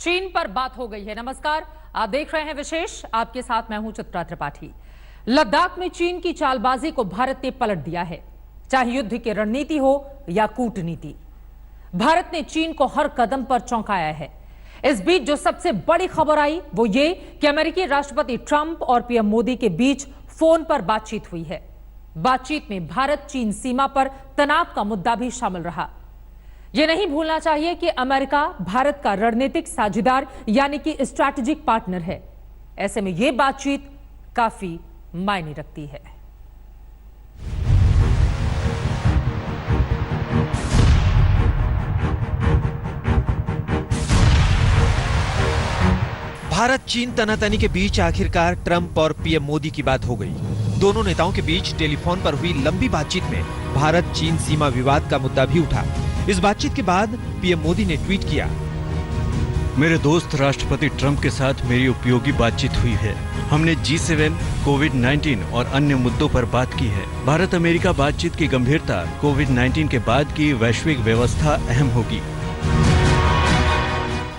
चीन पर बात हो गई है। नमस्कार, आप देख रहे हैं विशेष, आपके साथ मैं हूं चित्रा त्रिपाठी। लद्दाख में चीन की चालबाजी को भारत ने पलट दिया है, चाहे युद्ध की रणनीति हो या कूटनीति। भारत ने चीन को हर कदम पर चौंकाया है। इस बीच जो सबसे बड़ी खबर आई वो ये कि अमेरिकी राष्ट्रपति ट्रंप और पीएम मोदी के बीच फोन पर बातचीत हुई है। बातचीत में भारत चीन सीमा पर तनाव का मुद्दा भी शामिल रहा। यह नहीं भूलना चाहिए कि अमेरिका भारत का रणनीतिक साझेदार यानी कि स्ट्रैटेजिक पार्टनर है। ऐसे में यह बातचीत काफी मायने रखती है। भारत चीन तनातनी के बीच आखिरकार ट्रंप और पीएम मोदी की बात हो गई। दोनों नेताओं के बीच टेलीफोन पर हुई लंबी बातचीत में भारत चीन सीमा विवाद का मुद्दा भी उठा। इस बातचीत के बाद पीएम मोदी ने ट्वीट किया, मेरे दोस्त राष्ट्रपति ट्रंप के साथ मेरी उपयोगी बातचीत हुई है। हमने G7, कोविड-19 और अन्य मुद्दों पर बात की है। भारत अमेरिका बातचीत की गंभीरता कोविड-19 के बाद की वैश्विक व्यवस्था अहम होगी।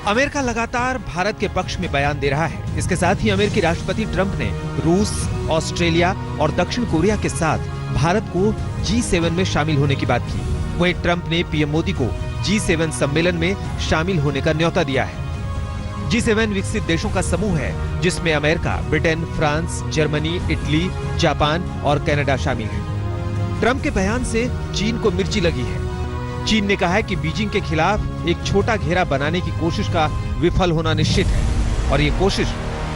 अमेरिका लगातार भारत के पक्ष में बयान दे रहा है। इसके साथ ही अमेरिकी राष्ट्रपति ट्रंप ने रूस, ऑस्ट्रेलिया और दक्षिण कोरिया के साथ भारत को G7 में शामिल होने की बात की। वहीं ट्रंप ने पीएम मोदी को G7 सम्मेलन में शामिल होने का न्योता दिया है। G7 विकसित देशों का समूह है जिसमें America, Britain, France, Germany, Italy, Japan और कनाडा शामिल है। ट्रंप के बयान से चीन को मिर्ची लगी है। चीन ने कहा है कि बीजिंग के खिलाफ एक छोटा घेरा बनाने की कोशिश का विफल होना निश्चित है और ये कोशिश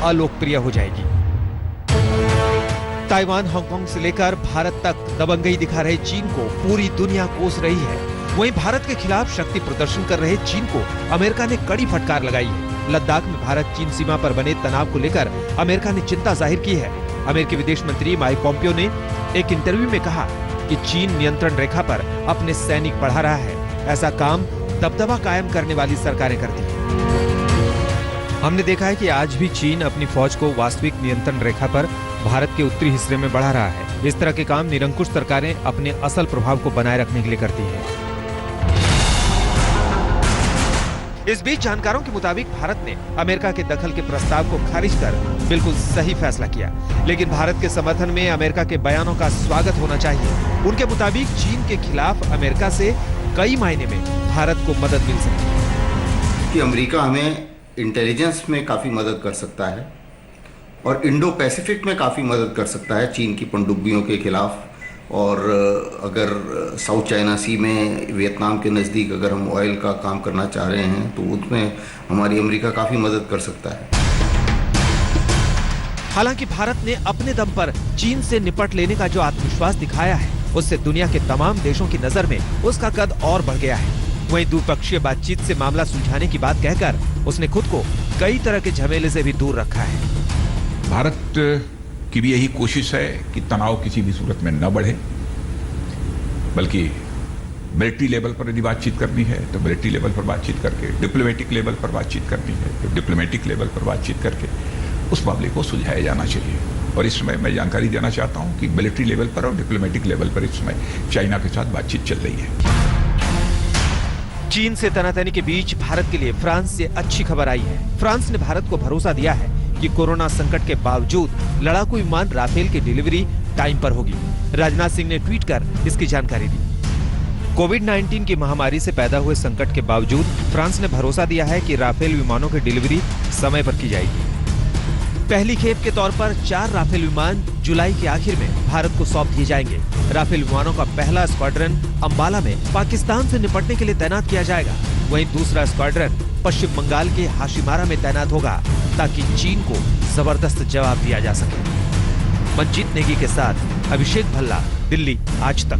अलोकप्रिय हो जाएगी। ताइवान, हांगकांग से लेकर भारत तक दबंगई दिखा रहे चीन को पूरी दुनिया कोस रही है। वहीं भारत के खिलाफ शक्ति प्रदर्शन कर रहे चीन को अमेरिका ने कड़ी फटकार लगाई है। लद्दाख में भारत चीन सीमा पर बने तनाव को लेकर अमेरिका ने चिंता जाहिर की है। अमेरिकी विदेश मंत्री माइक पोम्पियो ने एक इंटरव्यू में कहा कि चीन नियंत्रण रेखा पर अपने सैनिक बढ़ा रहा है। ऐसा काम दबदबा कायम करने वाली सरकारें करती हैं। हमने देखा है कि आज भी चीन अपनी फौज को वास्तविक नियंत्रण रेखा पर भारत के उत्तरी हिस्से में बढ़ा रहा है। इस तरह के काम निरंकुश सरकारें अपने असल प्रभाव को बनाए रखने के लिए करती हैं। इस बीच जानकारों के मुताबिक भारत ने अमेरिका के दखल के प्रस्ताव को खारिज कर बिल्कुल सही फैसला किया, लेकिन भारत के समर्थन में अमेरिका के बयानों का स्वागत होना चाहिए। उनके मुताबिक चीन के खिलाफ अमेरिका से कई मायने में भारत को मदद मिल सकती है। कि अमेरिका हमें इंटेलिजेंस में काफ़ी मदद कर सकता है और इंडो पैसिफिक में काफ़ी मदद कर सकता है चीन की पनडुब्बियों के खिलाफ। और अगर साउथ चाइना सी में वियतनाम के नज़दीक अगर हम ऑयल का काम करना चाह रहे हैं तो उसमें हमारी अमेरिका काफ़ी मदद कर सकता है। हालांकि भारत ने अपने दम पर चीन से निपट लेने का जो आत्मविश्वास दिखाया है उससे दुनिया के तमाम देशों की नजर में उसका कद और बढ़ गया है। वहीं द्विपक्षीय बातचीत से मामला सुलझाने की बात कहकर उसने खुद को कई तरह के झमेले से भी दूर रखा है। भारत की भी यही कोशिश है कि तनाव किसी भी सूरत में न बढ़े, बल्कि मिलिट्री लेवल पर यदि बातचीत करनी है तो मिलिट्री लेवल पर बातचीत करके, डिप्लोमेटिक लेवल पर बातचीत करनी है तो डिप्लोमेटिक लेवल पर बातचीत करके उस मामले को सुलझाया जाना चाहिए। और इस समय मैं जानकारी देना चाहता हूं कि मिलिट्री लेवल पर और डिप्लोमेटिक लेवल पर इस समय चाइना के साथ बातचीत चल रही है। चीन से तनातनी के बीच भारत के लिए फ्रांस से अच्छी खबर आई है। फ्रांस ने भारत को भरोसा दिया है कि कोरोना संकट के बावजूद लड़ाकू विमान राफेल की डिलीवरी टाइम पर होगी। राजनाथ सिंह ने ट्वीट कर इसकी जानकारी दी। कोविड-19 की महामारी से पैदा हुए संकट के बावजूद फ्रांस ने भरोसा दिया है कि राफेल विमानों की डिलीवरी समय पर की जाएगी। पहली खेप के तौर पर 4 राफेल विमान जुलाई के आखिर में भारत को सौंप दिए जाएंगे। राफेल विमानों का पहला स्क्वाड्रन अंबाला में पाकिस्तान से निपटने के लिए तैनात किया जाएगा। वहीं दूसरा स्क्वाड्रन पश्चिम बंगाल के हाशिमारा में तैनात होगा ताकि चीन को जबरदस्त जवाब दिया जा सके। मंजीत नेगी के साथ अभिषेक भल्ला, दिल्ली आज तक।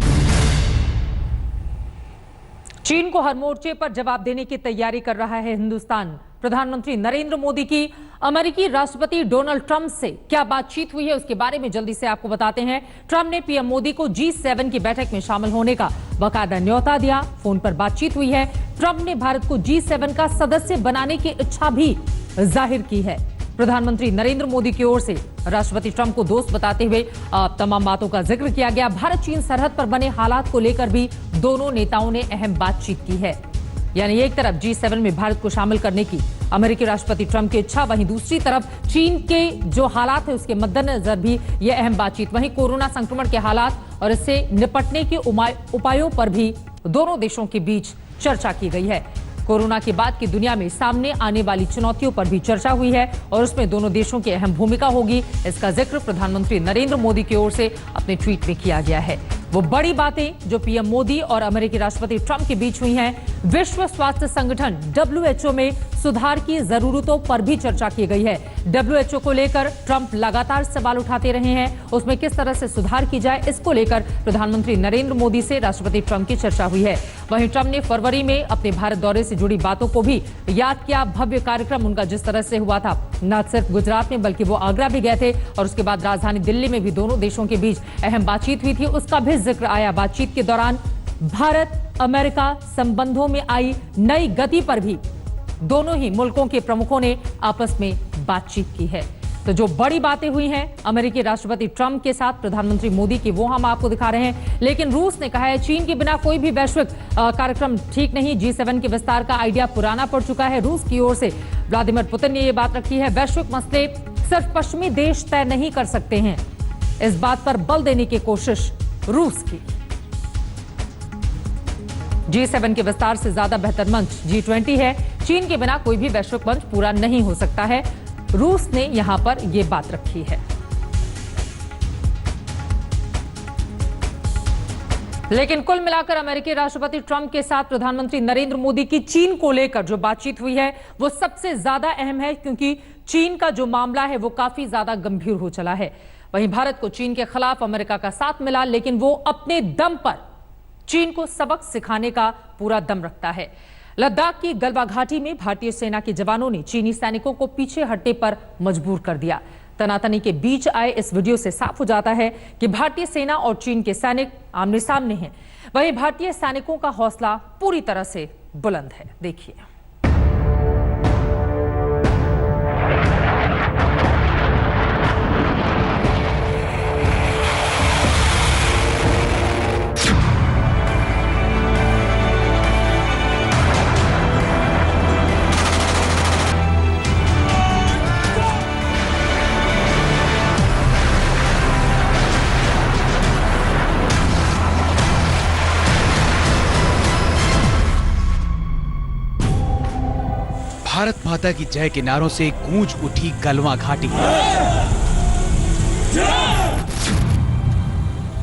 चीन को हर मोर्चे पर जवाब देने की तैयारी कर रहा है हिंदुस्तान। प्रधानमंत्री नरेंद्र मोदी की अमेरिकी राष्ट्रपति डोनाल्ड ट्रंप से क्या बातचीत हुई है उसके बारे में जल्दी से आपको बताते हैं। ट्रंप ने पीएम मोदी को G7 की बैठक में शामिल होने का बाकायदा न्योता दिया। फोन पर बातचीत हुई है। ट्रंप ने भारत को G7 का सदस्य बनाने की इच्छा भी जाहिर की है। प्रधानमंत्री नरेंद्र मोदी की ओर से राष्ट्रपति ट्रंप को दोस्त बताते हुए तमाम बातों का जिक्र किया गया। भारत चीन सरहद पर बने हालात को लेकर भी दोनों नेताओं ने अहम बातचीत की है। यानी एक तरफ G7 में भारत को शामिल करने की अमेरिकी राष्ट्रपति ट्रंप की इच्छा, वहीं दूसरी तरफ चीन के जो हालात है उसके मद्देनजर भी यह अहम बातचीत। वहीं कोरोना संक्रमण के हालात और इससे निपटने के उपायों पर भी दोनों देशों के बीच चर्चा की गई है। कोरोना के बाद की दुनिया में सामने आने वाली चुनौतियों पर भी चर्चा हुई है और उसमें दोनों देशों की अहम भूमिका होगी। इसका जिक्र प्रधानमंत्री नरेंद्र मोदी की ओर से अपने ट्वीट में किया गया है। वो बड़ी बातें जो पीएम मोदी और अमेरिकी राष्ट्रपति ट्रंप के बीच हुई हैं, विश्व स्वास्थ्य संगठन WHO में सुधार की जरूरतों पर भी चर्चा की गई है। WHO को लेकर ट्रंप लगातार सवाल उठाते रहे हैं, उसमें किस तरह से सुधार की जाए, इसको लेकर प्रधानमंत्री नरेंद्र मोदी से राष्ट्रपति ट्रंप की चर्चा हुई है। वहीं ट्रंप ने फरवरी में अपने भारत दौरे से जुड़ी बातों को भी याद किया। भव्य कार्यक्रम उनका जिस तरह से हुआ था, न सिर्फ गुजरात में बल्कि वो आगरा भी गए थे और उसके बाद राजधानी दिल्ली में भी दोनों देशों के बीच अहम बातचीत हुई थी, उसका भी जिक्र आया। बातचीत के दौरान भारत अमेरिका संबंधों में आई नई गति पर भी दोनों ही मुल्कों के प्रमुखों ने आपस में बातचीत की है। तो जो बड़ी बातें हुई हैं अमेरिकी राष्ट्रपति ट्रंप के साथ प्रधानमंत्री मोदी की, वो हम आपको दिखा रहे हैं। लेकिन रूस ने कहा है चीन के बिना कोई भी वैश्विक कार्यक्रम ठीक नहीं। G7 के विस्तार का आइडिया पुराना पड़ चुका है। रूस की ओर से व्लादिमीर पुतिन ने यह बात रखी है, वैश्विक मसले सिर्फ पश्चिमी देश तय नहीं कर सकते हैं। इस बात पर बल देने की कोशिश रूस की। G7 के विस्तार से ज्यादा बेहतर मंच G20 है। चीन के बिना कोई भी वैश्विक मंच पूरा नहीं हो सकता है। रूस ने यहां पर यह बात रखी है। लेकिन कुल मिलाकर अमेरिकी राष्ट्रपति ट्रंप के साथ प्रधानमंत्री नरेंद्र मोदी की चीन को लेकर जो बातचीत हुई है वो सबसे ज्यादा अहम है, क्योंकि चीन का जो मामला है वो काफी ज्यादा गंभीर हो चला है। वहीं भारत को चीन के खिलाफ अमेरिका का साथ मिला, लेकिन वो अपने दम पर चीन को सबक सिखाने का पूरा दम रखता है। लद्दाख की गलवा घाटी में भारतीय सेना के जवानों ने चीनी सैनिकों को पीछे हटने पर मजबूर कर दिया। तनातनी के बीच आए इस वीडियो से साफ हो जाता है कि भारतीय सेना और चीन के सैनिक आमने सामने हैं। वहीं भारतीय सैनिकों का हौसला पूरी तरह से बुलंद है। देखिए। भारत माता की जय के नारों से गूंज उठी गलवा घाटी।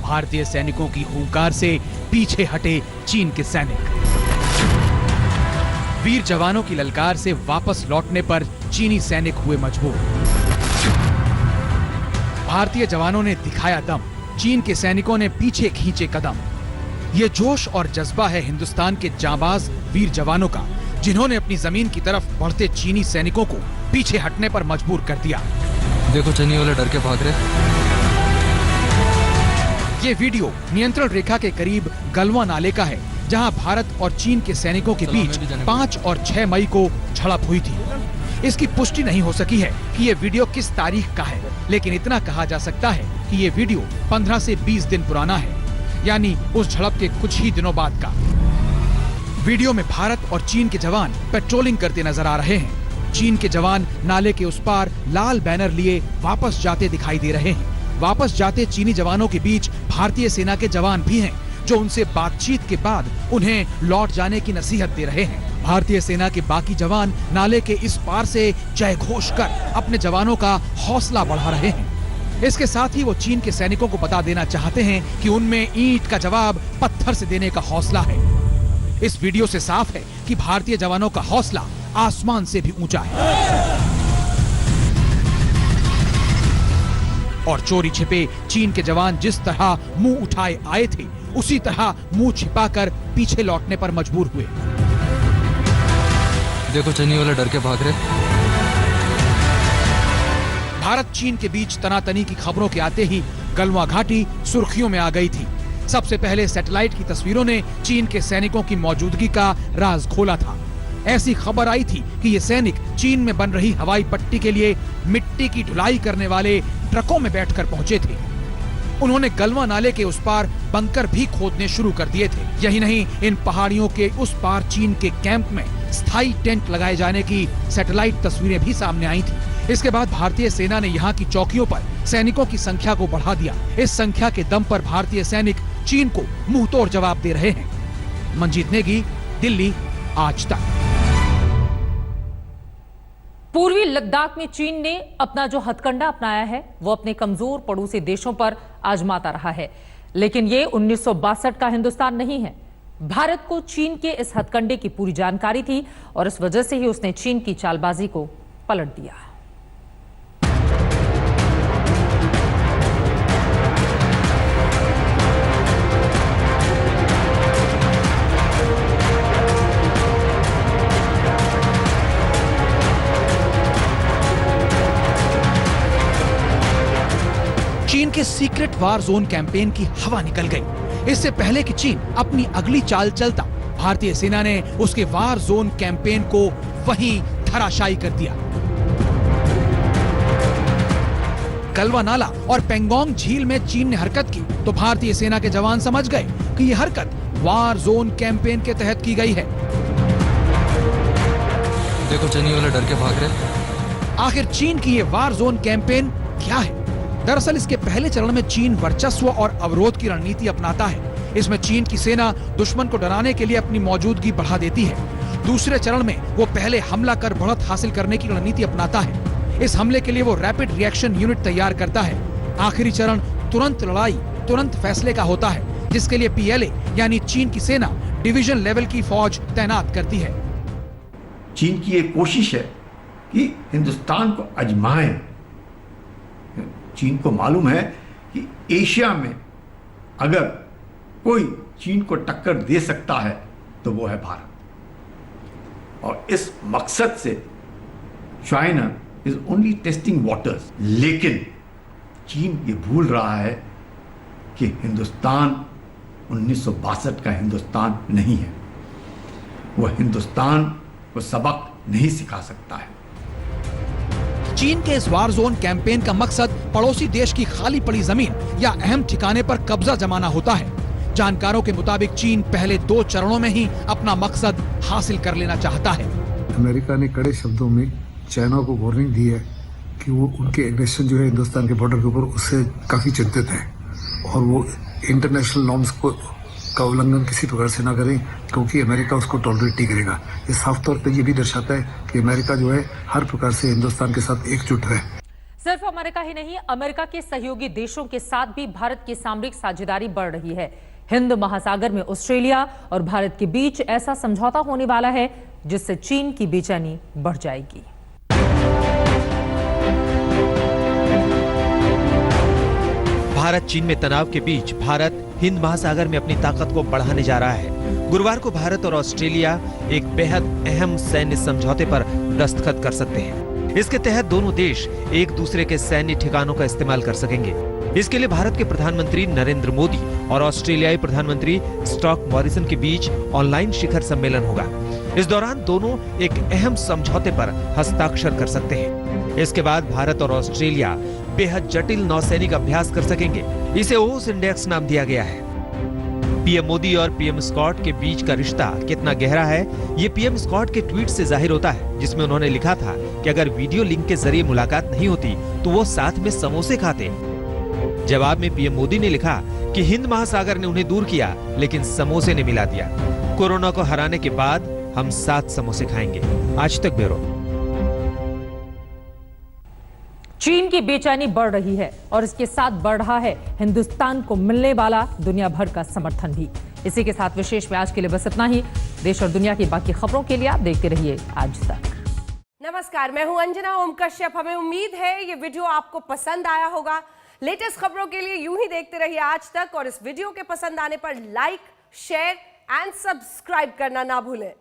भारतीय सैनिकों की हुंकार से पीछे हटे चीन के सैनिक। वीर जवानों की ललकार से वापस लौटने पर चीनी सैनिक हुए मजबूर। भारतीय जवानों ने दिखाया दम, चीन के सैनिकों ने पीछे खींचे कदम। ये जोश और जज्बा है हिंदुस्तान के जांबाज वीर जवानों का, जिन्होंने अपनी जमीन की तरफ बढ़ते चीनी सैनिकों को पीछे हटने पर मजबूर कर दिया। देखो चीनी वाले डर के भाग रहे। ये वीडियो नियंत्रण रेखा के करीब गलवा नाले का है, जहां भारत और चीन के सैनिकों के बीच 5 और 6 मई को झड़प हुई थी। इसकी पुष्टि नहीं हो सकी है कि ये वीडियो किस तारीख का है, लेकिन इतना कहा जा सकता है कि ये वीडियो 15 से 20 दिन पुराना है, यानी उस झड़प के कुछ ही दिनों बाद का। वीडियो में भारत और चीन के जवान पेट्रोलिंग करते नजर आ रहे हैं। चीन के जवान नाले के उस पार लाल बैनर लिए वापस जाते दिखाई दे रहे हैं। वापस जाते चीनी जवानों के बीच भारतीय सेना के जवान भी हैं, जो उनसे बातचीत के बाद उन्हें लौट जाने की नसीहत दे रहे हैं। भारतीय सेना के बाकी जवान नाले के इस पार से जय घोष कर अपने जवानों का हौसला बढ़ा रहे हैं। इसके साथ ही वो चीन के सैनिकों को बता देना चाहते हैं कि उनमें ईंट का जवाब पत्थर से देने का हौसला है। इस वीडियो से साफ है कि भारतीय जवानों का हौसला आसमान से भी ऊंचा है। और चोरी छिपे चीन के जवान जिस तरह मुंह उठाए आए थे, उसी तरह मुंह छिपाकर पीछे लौटने पर मजबूर हुए। देखो चीनी वाले डर के भाग रहे। भारत चीन के बीच तनातनी की खबरों के आते ही गलवा घाटी सुर्खियों में आ गई थी। सबसे पहले सैटेलाइट की तस्वीरों ने चीन के सैनिकों की मौजूदगी का राज खोला था। ऐसी खबर आई थी कि ये सैनिक चीन में बन रही हवाई पट्टी के लिए मिट्टी की ढुलाई करने वाले ट्रकों में बैठकर पहुंचे थे। उन्होंने गलवा नाले के उस पार बंकर भी खोदने शुरू कर दिए थे। यही नहीं, इन पहाड़ियों के उस पार चीन के कैंप में स्थायी टेंट लगाए जाने की सैटेलाइट तस्वीरें भी सामने आई थी। इसके बाद भारतीय सेना ने यहाँ की चौकियों पर सैनिकों की संख्या को बढ़ा दिया। इस संख्या के दम पर भारतीय सैनिक चीन को मुंहतोड़ जवाब दे रहे हैं। मंजीत नेगी, दिल्ली, आज तक। पूर्वी लद्दाख में चीन ने अपना जो हथकंडा अपनाया है वो अपने कमजोर पड़ोसी देशों पर आजमाता रहा है, लेकिन ये 1962 का हिंदुस्तान नहीं है। भारत को चीन के इस हथकंडे की पूरी जानकारी थी और इस वजह से ही उसने चीन की चालबाजी को पलट दिया। चीन के सीक्रेट वार जोन कैंपेन की हवा निकल गई। इससे पहले कि चीन अपनी अगली चाल चलता, भारतीय सेना ने उसके वार जोन कैंपेन को वहीं धराशायी कर दिया। गलवा नाला और पेंगोंग झील में चीन ने हरकत की तो भारतीय सेना के जवान समझ गए कि यह हरकत वार जोन कैंपेन के तहत की गई है। देखो चीनी वाले डर के भाग रहे। आखिर चीन की ये वार जोन कैंपेन क्या है? दरअसल इसके पहले चरण में चीन वर्चस्व और अवरोध की रणनीति अपनाता है। इसमें चीन की सेना दुश्मन को डराने के लिए अपनी मौजूदगी बढ़ा देती है। दूसरे चरण में वो पहले हमला कर बढ़त हासिल करने की रणनीति अपनाता है। इस हमले के लिए वो रैपिड रिएक्शन यूनिट तैयार करता है। आखिरी चरण तुरंत लड़ाई, तुरंत फैसले का होता है, जिसके लिए PLA यानी चीन की सेना डिवीजन लेवल की फौज तैनात करती है। चीन की एक कोशिश है कि हिंदुस्तान को आजमाएं। चीन को मालूम है कि एशिया में अगर कोई चीन को टक्कर दे सकता है तो वो है भारत, और इस मकसद से China is only testing waters. लेकिन चीन ये भूल रहा है कि हिंदुस्तान 1962 का हिंदुस्तान नहीं है। वो हिंदुस्तान को सबक नहीं सिखा सकता है। चीन के इस वार जोन कैंपेन का मकसद पड़ोसी देश की खाली पड़ी जमीन या अहम ठिकाने पर कब्जा जमाना होता है। जानकारों के मुताबिक चीन पहले 2 चरणों में ही अपना मकसद हासिल कर लेना चाहता है। अमेरिका ने कड़े शब्दों में चाइना को वार्निंग दी है कि वो उनके एग्रेशन जो है हिंदुस्तान के बॉर्डर के ऊपर, उससे काफी चिंतित है और वो इंटरनेशनल नॉर्म्स का उल्लंघन किसी प्रकार से ना करें, क्योंकि अमेरिका उसको टॉलरेट नहीं करेगा। ये साफ तौर पर ये भी दर्शाता है कि अमेरिका जो है हर प्रकार से हिंदुस्तान के साथ एकजुट है। सिर्फ अमेरिका ही नहीं, अमेरिका के सहयोगी देशों के साथ भी भारत की सामरिक साझेदारी बढ़ रही है। हिंद महासागर में ऑस्ट्रेलिया और भारत के बीच ऐसा समझौता होने वाला है जिससे चीन की बेचैनी बढ़ जाएगी। भारत चीन में तनाव के बीच भारत हिंद महासागर में अपनी ताकत को बढ़ाने जा रहा है। गुरुवार को भारत और ऑस्ट्रेलिया एक बेहद अहम सैन्य समझौते पर दस्तखत कर सकते हैं। इसके तहत दोनों देश एक दूसरे के सैन्य ठिकानों का इस्तेमाल कर सकेंगे। इसके लिए भारत के प्रधानमंत्री नरेंद्र मोदी और ऑस्ट्रेलियाई प्रधानमंत्री स्कॉट मॉरिसन के बीच ऑनलाइन शिखर सम्मेलन होगा। इस दौरान दोनों एक अहम समझौते पर हस्ताक्षर कर सकते हैं। इसके बाद भारत और ऑस्ट्रेलिया बेहद जटिल नौसैनिक अभ्यास कर सकेंगे। इसे ओस इंडेक्स नाम दिया गया है। पीएम मोदी और पीएम स्कॉट के बीच का रिश्ता कितना गहरा है, ये पीएम स्कॉट के ट्वीट से जाहिर होता है, जिसमें उन्होंने लिखा था कि अगर वीडियो लिंक के जरिए मुलाकात नहीं होती तो वो साथ में समोसे खाते। जवाब में पीएम मोदी ने लिखा कि हिंद महासागर ने उन्हें दूर किया, लेकिन समोसे ने मिला दिया। कोरोना को हराने के बाद हम 7 समोसे खाएंगे। आज तक ब्यूरो। चीन की बेचैनी बढ़ रही है और इसके साथ बढ़ रहा है हिंदुस्तान को मिलने वाला दुनिया भर का समर्थन भी। इसी के साथ विशेष में आज के लिए बस इतना ही। देश और दुनिया की बाकी खबरों के लिए आप देखते रहिए आज तक। नमस्कार, मैं हूं अंजना ओम कश्यप। हमें उम्मीद है ये वीडियो आपको पसंद आया होगा। लेटेस्ट खबरों के लिए यूं ही देखते रहिए आज तक, और इस वीडियो के पसंद आने पर लाइक, शेयर एंड सब्सक्राइब करना ना भूलें।